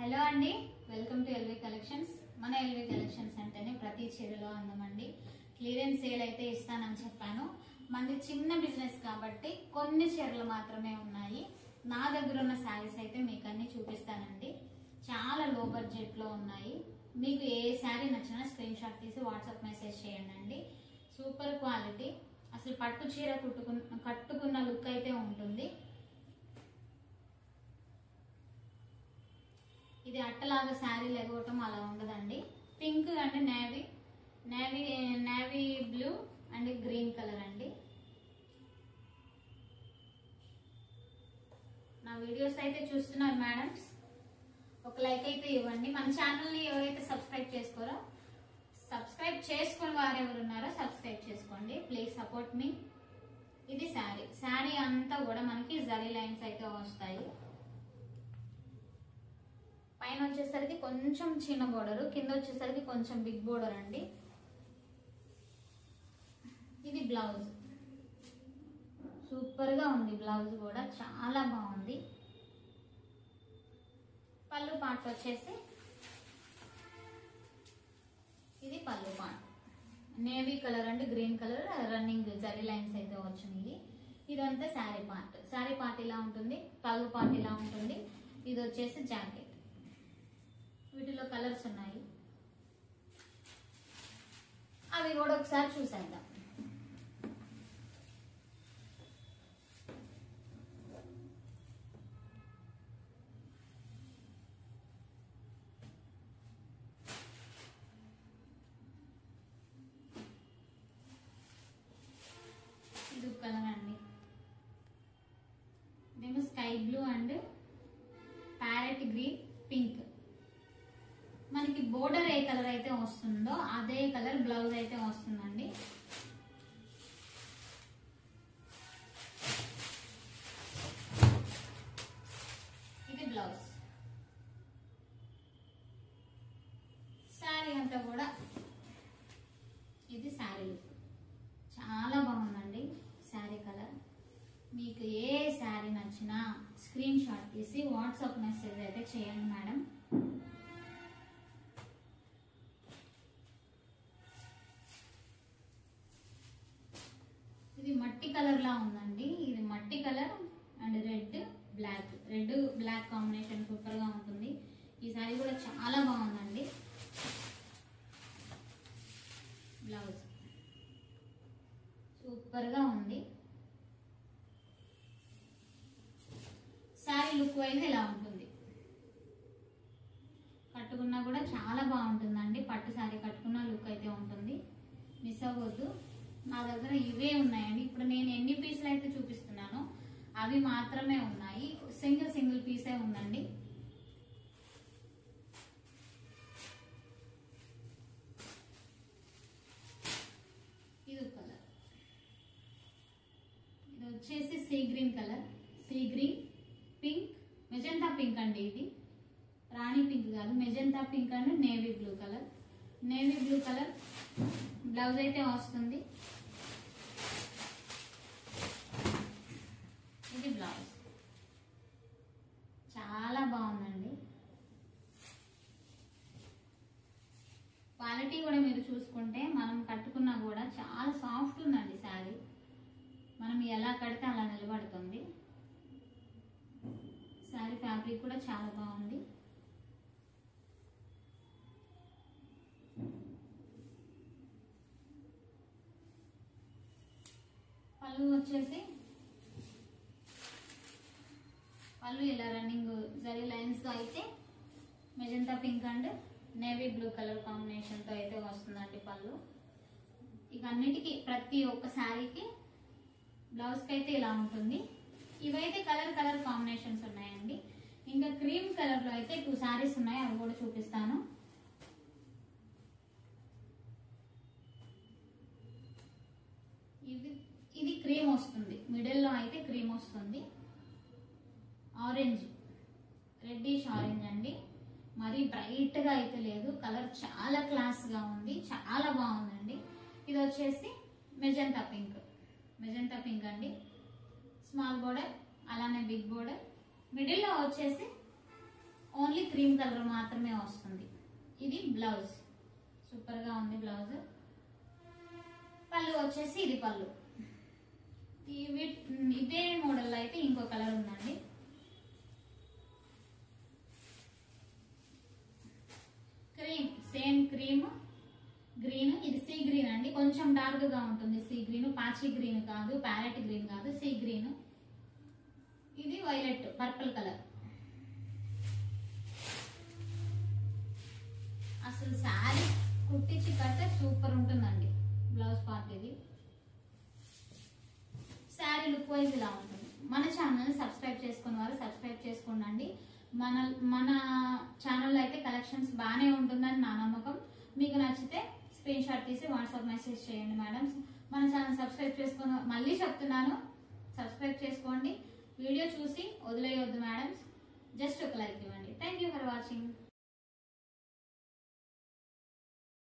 Hello అండి, welcome to LV collections. మన LV collections అంటేనే ప్రతి చీరలో అందమండి. క్లియరెన్స్ సేల్ అయితే ఇస్తానని చెప్పాను. మనది చిన్న బిజినెస్ కాబట్టి కొన్ని చీరలు మాత్రమే ఉన్నాయి. నా దగ్గర ఉన్న శారీస్ అయితే మీకు అన్ని చూపిస్తానండి. చాలా లో బడ్జెట్ లో ఉన్నాయి. మీకు ఏ శారీ నచ్చినా స్క్రీన్ షాట్ తీసి వాట్సాప్ మెసేజ్ చేయండి. సూపర్ క్వాలిటీ, అసలు పట్టు చీర కట్టుకున్న లుక్ అయితే ఉంటుంది. ఇది అట్టలాగా శారీ లెగవటం అలా ఉండదండి. Pink and navy blue and green colour అండి. నా వీడియోస్ అయితే చూస్తున్నారు మేడమ్స్, ఒక లైక్ అయితే ఇవ్వండి. మన ఛానల్ని ఎవరైతే సబ్స్క్రైబ్ చేసుకోరో, సబ్స్క్రైబ్ చేసుకుని వారు ఎవరు ఉన్నారో సబ్స్క్రైబ్ చేసుకోండి. ప్లీజ్ సపోర్ట్ మీ. ఇది శారీ అంతా కూడా మనకి జరీ లైన్స్ అయితే వస్తాయి. పైన వచ్చేసరికి కొంచెం చిన్న బోర్డర్, కింద వచ్చేసరికి కొంచెం బిగ్ బోర్డర్ అండి. ఇది బ్లౌజ్, సూపర్ గా ఉంది. బ్లౌజ్ కూడా చాలా బాగుంది. పళ్ళు పార్ట్ వచ్చేసి ఇది పళ్ళు part, navy colour and green colour running zari lines అయితే వచ్చినాయి. ఇదంతా శారీ పార్ట్. శారీ పార్ట్ ఇలా ఉంటుంది, పళ్ళు పార్ట్ ఇలా ఉంటుంది. ఇది వచ్చేసి జాకెట్. వీటిలో కలర్స్ ఉన్నాయి, అవి కూడా ఒకసారి చూసేద్దాం. ఇది కలర్ అండి. ఇదేమో sky blue and parrot green pink. మనకి బోర్డర్ ఏ కలర్ అయితే వస్తుందో అదే కలర్ బ్లౌజ్ అయితే వస్తుందండి. ఇది బ్లౌజ్. శారీ అంతా కూడా ఇది శారీ లుక్. చాలా బాగుందండి శారీ కలర్. మీకు ఏ శారీ నచ్చినా స్క్రీన్ షాట్ తీసి వాట్సాప్ మెసేజ్ అయితే చేయండి మేడం. ఇది మట్టి కలర్ లా ఉందండి. ఇది మట్టి colour and red black combination super గా ఉంటుంది. ఈ సారీ కూడా చాలా బాగుందండి. బ్లౌజ్ సూపర్ గా ఉంది. శారీ లుక్ వైజ్ ఇలా ఉంటుంది. కట్టుకున్నా కూడా చాలా బాగుంటుందండి. పట్టు శారీ కట్టుకున్న లుక్ అయితే ఉంటుంది. మిస్ అవ్వద్దు. నా దగ్గర ఇవే ఉన్నాయండి. ఇప్పుడు నేను ఎన్ని పీసులు అయితే చూపిస్తున్నానో అవి మాత్రమే ఉన్నాయి. సింగిల్ పీసే ఉందండి. ఇది కలర్, ఇది వచ్చేసి sea green colour, sea green pink, magenta pink అండి. ఇది రాణి పింక్ కాదు, magenta pink and navy blue colour. Navy blue colour blouse అయితే వస్తుంది. ఇది బ్లౌజ్ చాలా బాగుందండి. క్వాలిటీ కూడా మీరు చూసుకుంటే మనం కట్టుకున్నా కూడా చాలా సాఫ్ట్ ఉందండి శారీ. మనం ఎలా కడితే అలా నిలబడుతుంది. శారీ ఫ్యాబ్రిక్ కూడా చాలా బాగుంది. పళ్ళు వచ్చేసి పళ్ళు ఇలా రన్నింగ్ జరీ లైన్స్ తో అయితే magenta pink and navy blue colour combination తో అయితే వస్తుందండి పళ్ళు. ఇక అన్నిటికీ ప్రతి ఒక్క శారీకి బ్లౌజ్ కి అయితే ఇలా ఉంటుంది. ఇవైతే కలర్ కాంబినేషన్స్ ఉన్నాయండి. ఇంకా క్రీమ్ కలర్ లో అయితే 2 శారీస్ ఉన్నాయి, అవి కూడా చూపిస్తాను. ఇది క్రీమ్ వస్తుంది, మిడిల్ లో అయితే క్రీమ్ వస్తుంది. ఆరెంజ్, రెడ్డిష్ ఆరెంజ్ అండి. మరి బ్రైట్ గా అయితే లేదు, కలర్ చాలా క్లాస్ గా ఉంది, చాలా బాగుందండి. ఇది వచ్చేసి మెజెంతా పింక్ అండి. స్మాల్ బోర్డర్ అలానే బిగ్ బోర్డర్. మిడిల్ లో వచ్చేసి ఓన్లీ క్రీమ్ కలర్ మాత్రమే వస్తుంది. ఇది బ్లౌజ్, సూపర్ గా ఉంది బ్లౌజ్. పళ్ళు వచ్చేసి ఇది పళ్ళు. ఇదే మోడల్ అయితే ఇంకో కలర్ ఉందండి. Cream, same cream green. ఇది సీ గ్రీన్ అండి, కొంచెం డార్క్ గా ఉంటుంది. సీ గ్రీన్, పాచి గ్రీన్ కాదు, ప్యారెట్ గ్రీన్ కాదు, సీ గ్రీన్. ఇది వైలెట్, పర్పుల్ కలర్. అసలు శారీ కుట్టించి కడితే సూపర్ ఉంటుందండి. బ్లౌజ్ పార్ట్ ఇది. శారీ లుక్ వైజ్ ఇలా ఉంటుంది. మన ఛానల్ సబ్స్క్రైబ్ చేసుకున్న వారు సబ్స్క్రైబ్ చేసుకోండి. మన ఛానల్లో అయితే కలెక్షన్స్ బాగానే ఉంటుందని నా నమ్మకం. మీకు నచ్చితే స్క్రీన్ షాట్ తీసి వాట్సాప్ మెసేజ్ చేయండి మేడం. మన ఛానల్ సబ్స్క్రైబ్ చేసుకున్న, మళ్ళీ చెప్తున్నాను, సబ్స్క్రైబ్ చేసుకోండి. వీడియో చూసి వదిలేయొద్దు మేడం, జస్ట్ ఒక లైక్ ఇవ్వండి. Thank you for watching.